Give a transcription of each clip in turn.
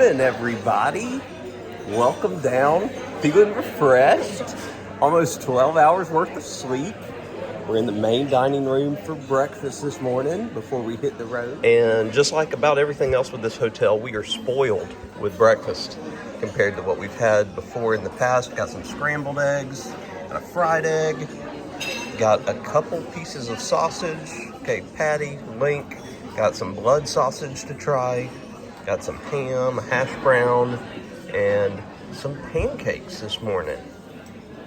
morning, everybody. Welcome down. Feeling refreshed. Almost 12 hours worth of sleep. We're in the main dining room for breakfast this morning before we hit the road. And just like about everything else with this hotel, we are spoiled with breakfast compared to what we've had before in the past. Got some scrambled eggs and a fried egg. Got a couple pieces of sausage. Okay, patty, link. Got some blood sausage to try. Got some ham, a hash brown, and some pancakes this morning.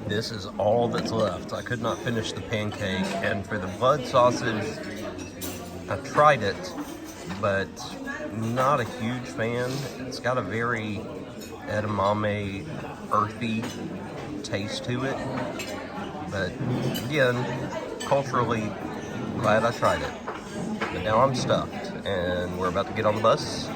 This is all that's left. I could not finish the pancake, and for the blood sausage, I tried it, but not a huge fan. It's got a very edamame, earthy taste to it, but again, culturally, glad I tried it. But now I'm stuffed, and we're about to get on the bus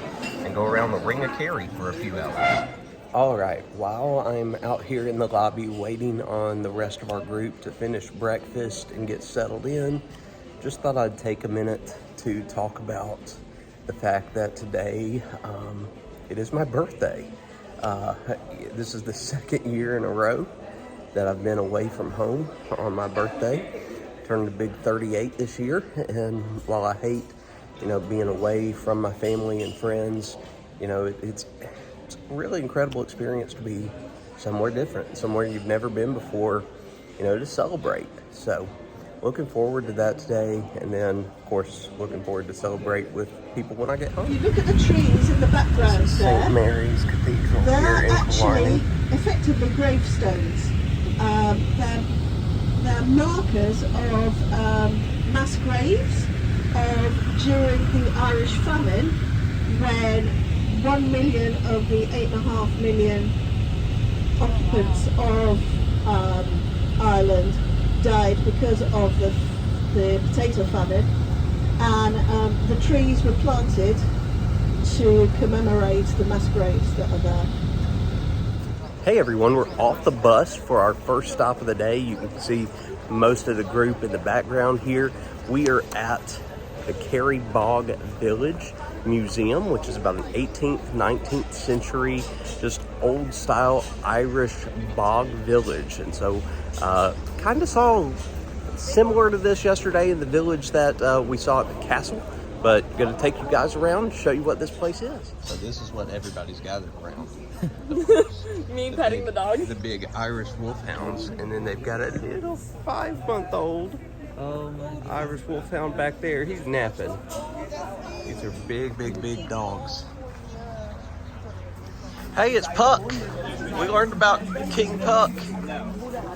and go around the Ring of Kerry for a few hours. All right, while I'm out here in the lobby waiting on the rest of our group to finish breakfast and get settled in, just thought I'd take a minute to talk about the fact that today it is my birthday. This is the second year in a row that I've been away from home on my birthday. Turned a big 38 this year, and while I hate, being away from my family and friends, it's a really incredible experience to be somewhere different, somewhere you've never been before, to celebrate. So looking forward to that today, and then of course looking forward to celebrate with people when I get home. You look at the trees in the background there. St. Mary's Cathedral here in actually effectively gravestones. They're markers of mass graves during the Irish famine, when 1 million of the 8.5 million occupants of Ireland died because of the potato famine, and the trees were planted to commemorate the mass graves that are there. Hey everyone, we're off the bus for our first stop of the day. You can see most of the group in the background here. We are at the Kerry Bog Village Museum, which is about an 18th, 19th century, just old style Irish bog village. And so kind of saw similar to this yesterday in the village that we saw at the castle, but going to take you guys around, show you what this place is. So this is what everybody's gathered around. Me petting the dog. The big Irish wolfhounds, and then they've got a little 5-month-old Irish wolfhound back there. He's napping. These are big, big, big dogs. Hey, it's Puck. We learned about King Puck.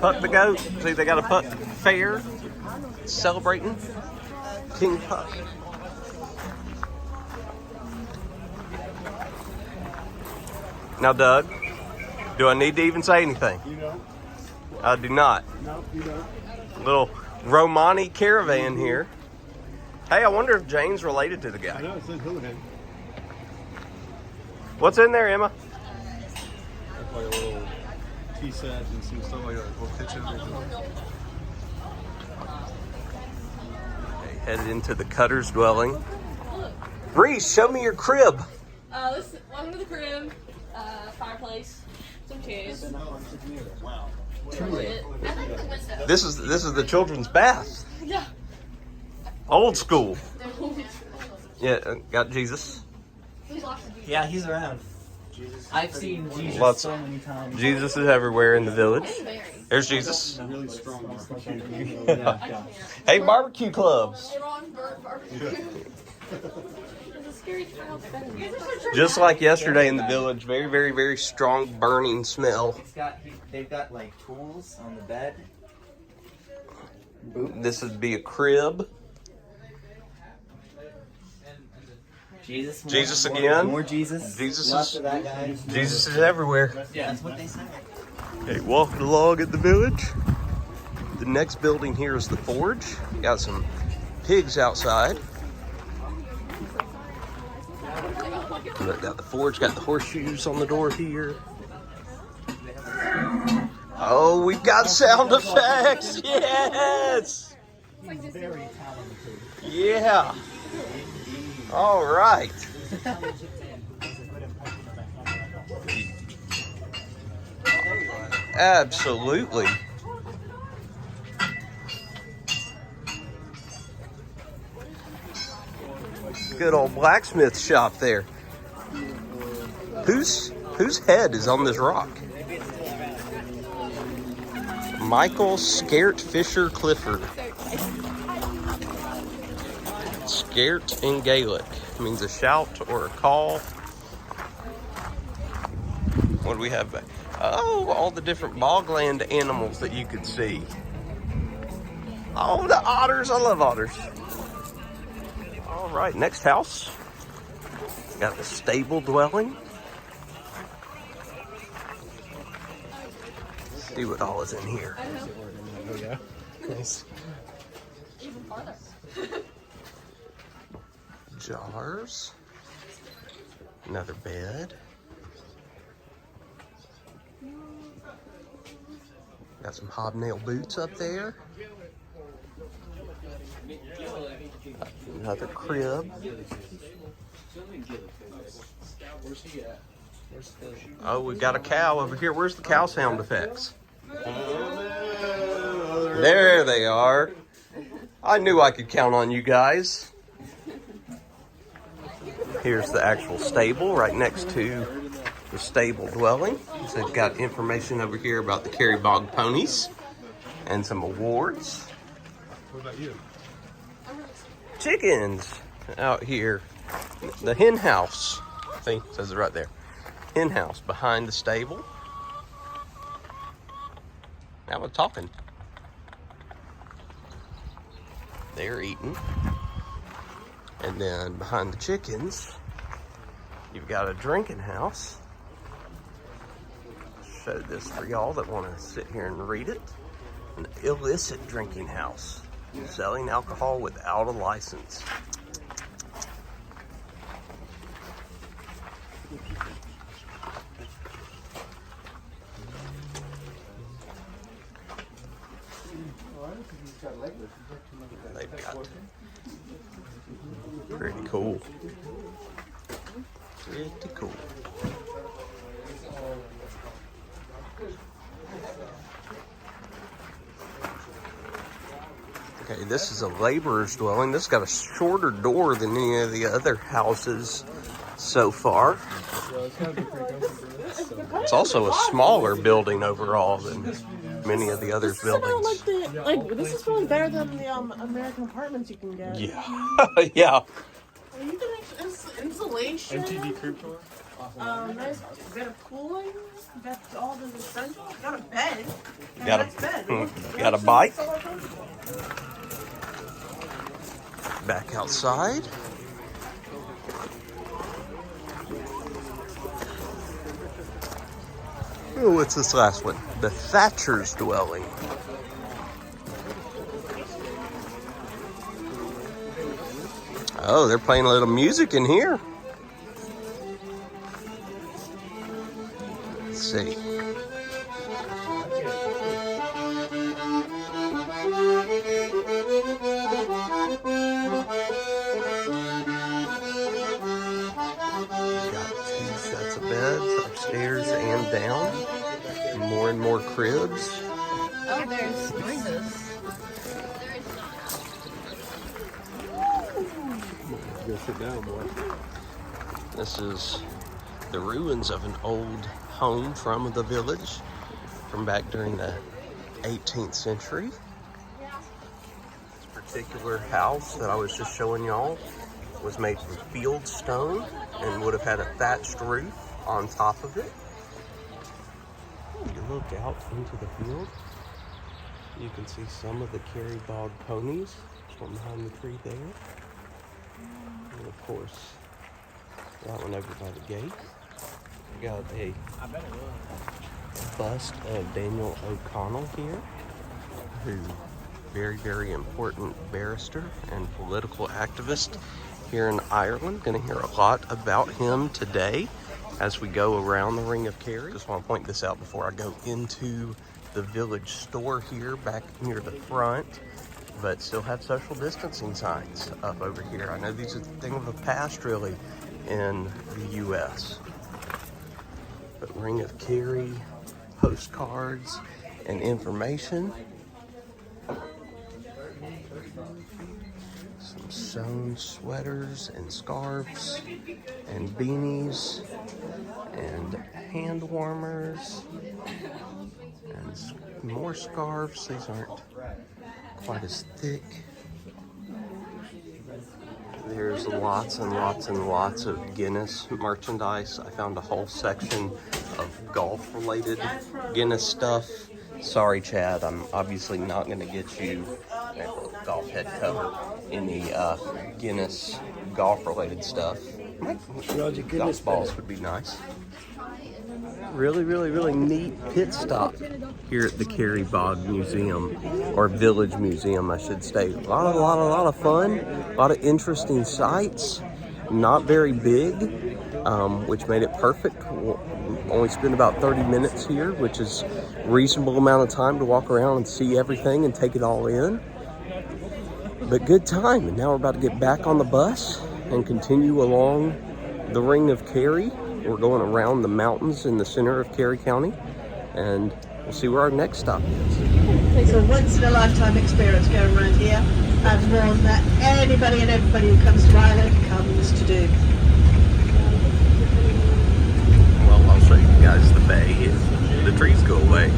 Puck the goat. See, they got a Puck fair celebrating King Puck. Now, Doug, do I need to even say anything? You don't. I do not. No, you don't. Little Romani caravan here. Hey, I wonder if Jane's related to the guy. I know, it says Houlihan. What's in there, Emma? Like a little tea set and some stuff like that. A little kitchen. Okay, headed into the Cutter's dwelling. Reese, show me your crib. Welcome to the crib. Fireplace. Some chairs. Wow. This is the children's bath. Yeah. Old school. Yeah, got Jesus. Yeah, he's around. I've seen Jesus Lots so many times. Jesus is everywhere in the village. There's Jesus. Really strong. Hey, barbecue clubs. Just like yesterday in the village, very, very, very strong burning smell. They've got like tools on the bed. This would be a crib. Jesus again. More Jesus. Jesus of that guy. Jesus is everywhere. Yeah, that's what they say. Okay, walking along in the village. The next building here is the forge. Got some pigs outside. Got the forge, got the horseshoes on the door here. Oh, we've got sound effects. Yes. Very talented. Yeah. All right. Absolutely. Good old blacksmith shop there. Whose head is on this rock? Michael Scariff Fisher Clifford. Scariff in Gaelic means a shout or a call. What do we have back? Oh, all the different bogland animals that you could see. Oh, the otters. I love otters. All right, next house. Got the stable dwelling. See what all is in here. Oh, yeah. Nice. Even farther. Jars. Another bed. Got some hobnail boots up there. Another crib. Oh, we got a cow over here. Where's the cow sound effects? There they are. I knew I could count on you guys. Here's the actual stable right next to the stable dwelling. So they've got information over here about the Kerry Bog ponies and some awards. What about you? Chickens out here. The hen house. See, it says it right there. Hen house behind the stable. Now we're talking. They're eating. And then behind the chickens, you've got a drinking house. Show this for y'all that want to sit here and read it. An illicit drinking house. Selling alcohol without a license. They've got pretty cool. Pretty cool. Okay, this is a laborer's dwelling. This got a shorter door than any of the other houses so far. It's also a smaller building overall than many of the other buildings. This is really better than the American apartments you can get. Yeah, yeah. You can insulation. MTV creep tour? Nice better cooling. That's all the essentials. Got a bed. Got a nice bed. got a bike. Back outside. Oh, what's this last one? The Thatcher's dwelling. Oh, they're playing a little music in here. Let's see. Got 2 sets of beds upstairs and down. More and more cribs. Oh, there's noises. Go sit down, boy. This is the ruins of an old home from the village from back during the 18th century. This particular house that I was just showing y'all was made from field stone and would have had a thatched roof on top of it. You look out into the field, you can see some of the Kerry Bog ponies from behind the tree there. And of course, that one over by the gate. We got a bust of Daniel O'Connell here, who very, very important barrister and political activist here in Ireland. Going to hear a lot about him today as we go around the Ring of Kerry. Just want to point this out before I go into the village store here back near the front, but still have social distancing signs up over here. I know these are the thing of the past really in the US. But Ring of Kerry, postcards and information. Some sewn sweaters and scarves and beanies and hand warmers and more scarves. These aren't quite as thick. There's lots and lots and lots of Guinness merchandise. I found a whole section of golf-related Guinness stuff. Sorry, Chad, I'm obviously not going to get you a golf head cover any Guinness golf-related stuff. Golf balls would be nice. Really neat pit stop here at the Kerry Bog Museum, or Village Museum, I should say. A lot of fun, a lot of interesting sights. Not very big, which made it perfect. We'll only spent about 30 minutes here, which is a reasonable amount of time to walk around and see everything and take it all in. But good time, and now we're about to get back on the bus and continue along the Ring of Kerry. We're going around the mountains in the center of Kerry County, and we'll see where our next stop is. It's a once-in-a-lifetime experience going around here, and one that anybody and everybody who comes to Ireland comes to do. Well, I'll show you guys the bay if the trees go away.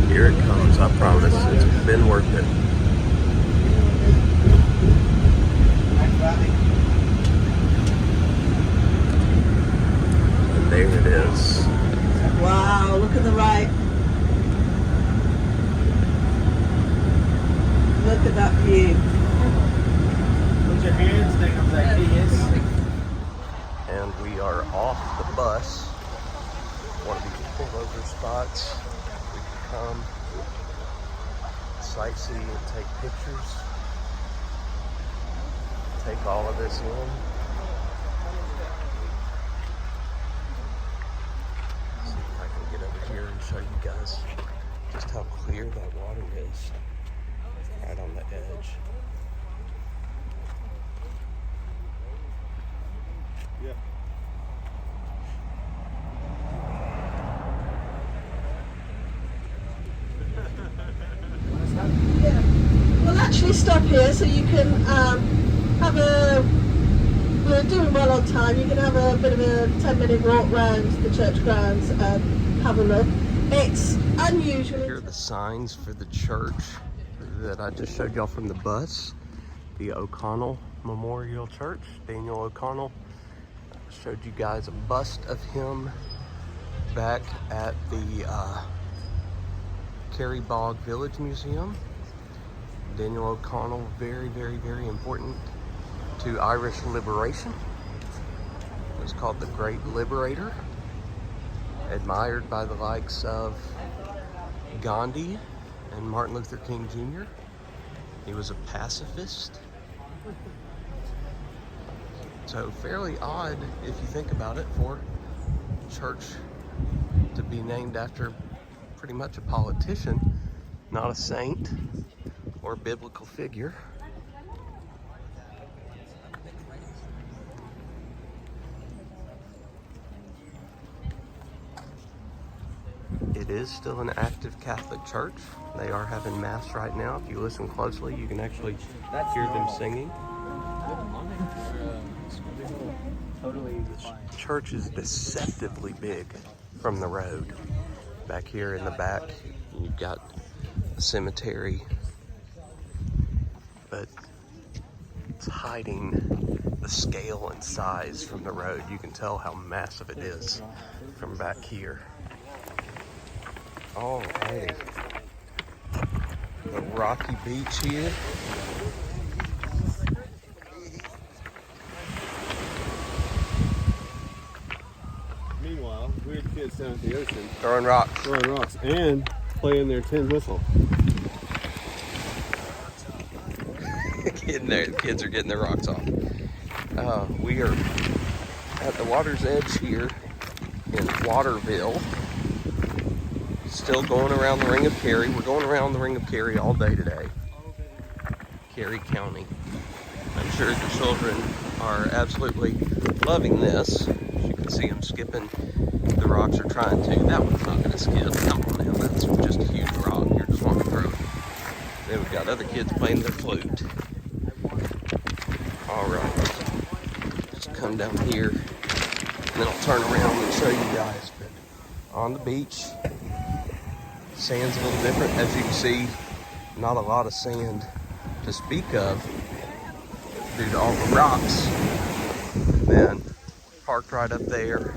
Here it comes, I promise. It's been worth it. And there it is. Wow, look at the right. Look at that view. Put your hands down like this. And we are off the bus. One of these pullover spots. We can come sightsee and take pictures. Take all of this in. See if I can get over here and show you guys just how clear that water is. Right on the edge. Yeah. We'll actually stop here so you can have a, we're doing well on time, you can have a bit of a 10-minute walk round the church grounds and have a look. It's unusual. Here are the signs for the church that I just showed y'all from the bus. The O'Connell Memorial Church, Daniel O'Connell. Showed you guys a bust of him back at the Kerry Bog Village Museum. Daniel O'Connell, very important to Irish liberation. It was called the Great Liberator. Admired by the likes of Gandhi and Martin Luther King Jr. He was a pacifist. So fairly odd, if you think about it, for church to be named after pretty much a politician, not a saint or biblical figure. It is still an active Catholic church. They are having mass right now. If you listen closely, you can actually hear them singing. Totally The church is deceptively big from the road. Back here in the back, you've got a cemetery, but it's hiding the scale and size from the road. You can tell how massive it is from back here. Alrighty. The rocky beach here. weird kids down at the ocean Throwing rocks. throwing rocks and playing their tin whistle. Getting there, the kids are getting their rocks off. We are at the water's edge here in Waterville. Still going around the Ring of Kerry. We're going around the Ring of Kerry all day today. Kerry County. I'm sure the children are absolutely loving this. As you can see them skipping. The rocks are trying to. That one's not going to skip. Come on now, that's just a huge rock. You're just walking through it. Then we've got other kids playing their flute. All right, just come down here, and then I'll turn around and show you guys. But on the beach, sand's a little different. As you can see, not a lot of sand to speak of due to all the rocks. And then parked right up there.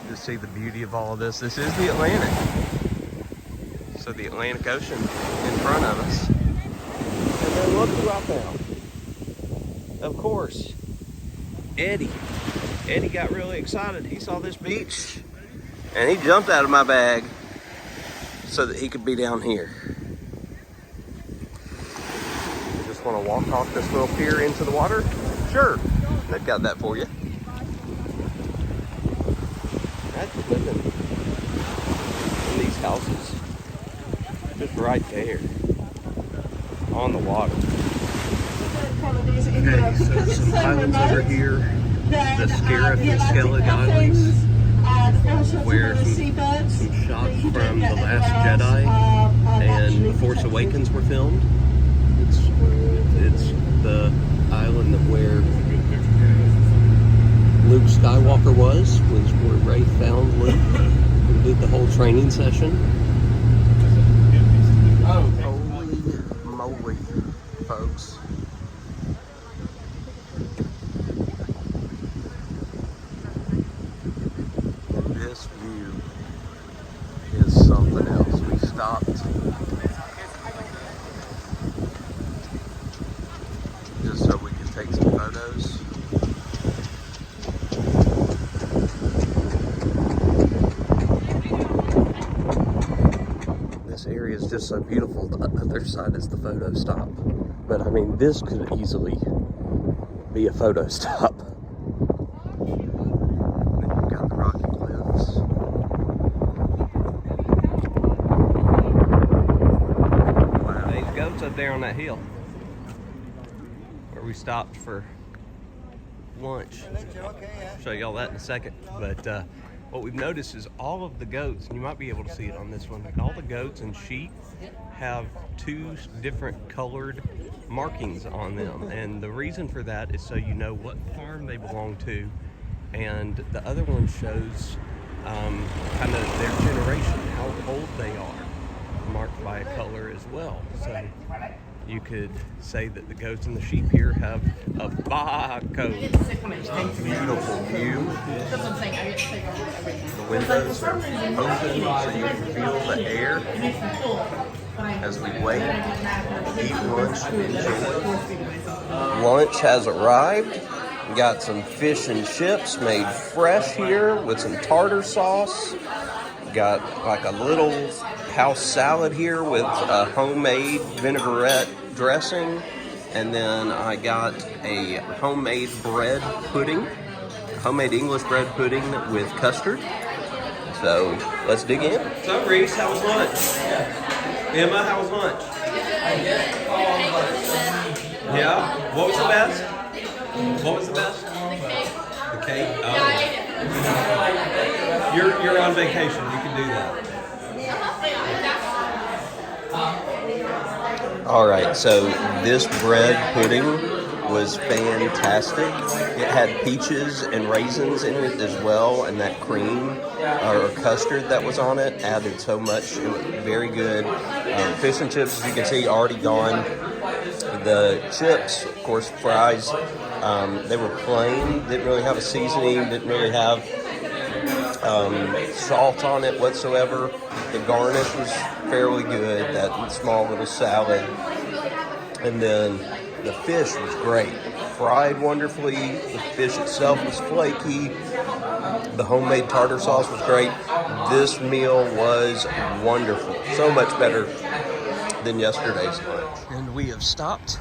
Just see the beauty of all of this. This is the Atlantic. So the Atlantic Ocean in front of us. And then look who I found. Of course, Eddie. Eddie got really excited. He saw this beach and he jumped out of my bag so that he could be down here. You just want to walk off this little pier into the water? Sure, they've got that for you. That's living in these houses. Just right there on the water. Okay, so some islands over here, the Scariff and Skellig Islands, where some shots from The Last Jedi and The Force Awakens were filmed. It's the island of where Luke Skywalker was where Rey found Luke and did the whole training session. Holy moly, folks. This view is something else. We stopped just so we could take some photos. This area is just so beautiful. The other side is the photo stop. But I mean, this could easily be a photo stop. Up there on that hill where we stopped for lunch. I'll show y'all that in a second. But what we've noticed is all of the goats, and you might be able to see it on this one, all the goats and sheep have two different colored markings on them. And the reason for that is so you know what farm they belong to. And the other one shows kind of their generation, how old they are, marked by a color as well. So you could say that the goats and the sheep here have a Bog beautiful view. The windows are open so you can feel the air as we wait, eat lunch, and enjoy. Lunch has arrived. We got some fish and chips made fresh here with some tartar sauce. Got like a little house salad here with a homemade vinaigrette dressing, and then I got a homemade bread pudding, homemade English bread pudding with custard. So let's dig in. What's up, Reese? How was lunch? Emma, how was lunch? Yeah? What was the best? What was the best? The cake. Oh. You're on vacation. You can do that. All right, so this bread pudding was fantastic. It had peaches and raisins in it as well, and that cream or custard that was on it added so much. It was very good. Fish and chips, as you can see, already gone. The chips, of course, fries, they were plain, didn't really have a seasoning, didn't really have salt on it whatsoever. The garnish was fairly good, that small little salad. And then the fish was great. fried wonderfully. The fish itself was flaky. The homemade tartar sauce was great. This meal was wonderful. So much better than yesterday's lunch. And we have stopped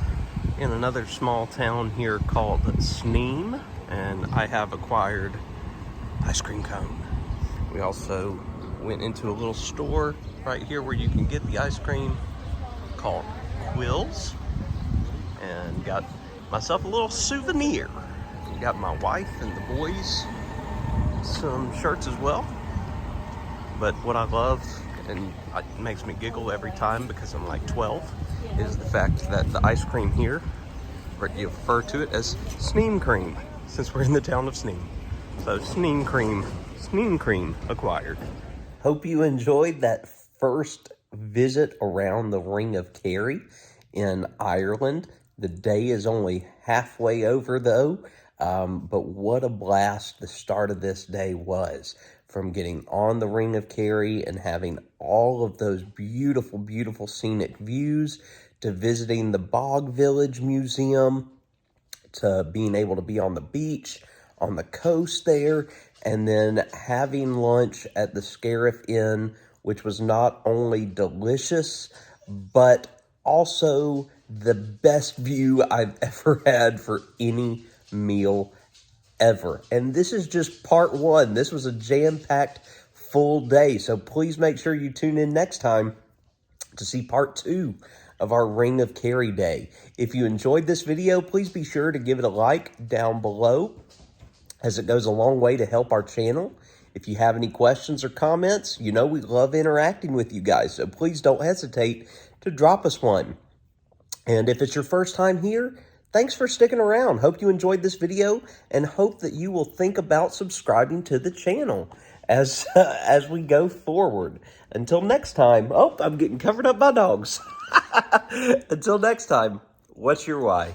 in another small town here called Sneem, and I have acquired ice cream cone. We also went into a little store right here where you can get the ice cream called Quills, and got myself a little souvenir. Got my wife and the boys some shirts as well. But what I love, and it makes me giggle every time because I'm like 12, is the fact that the ice cream here, you refer to it as Sneem cream, since we're in the town of Sneem. So Sneem cream acquired. Hope you enjoyed that first visit around the Ring of Kerry in Ireland. The day is only halfway over though, but what a blast the start of this day was. From getting on the Ring of Kerry and having all of those beautiful, beautiful scenic views, to visiting the Bog Village Museum, to being able to be on the beach, on the coast there, and then having lunch at the Scariff Inn, which was not only delicious, but also the best view I've ever had for any meal ever. And this is just part one. This was a jam-packed full day. So please make sure you tune in next time to see part two of our Ring of Kerry day. If you enjoyed this video, please be sure to give it a like down below, as it goes a long way to help our channel. If you have any questions or comments, you know we love interacting with you guys, so please don't hesitate to drop us one. And if it's your first time here, thanks for sticking around. Hope you enjoyed this video, and hope that you will think about subscribing to the channel as we go forward. Until next time. Oh, I'm getting covered up by dogs. Until next time, what's your why?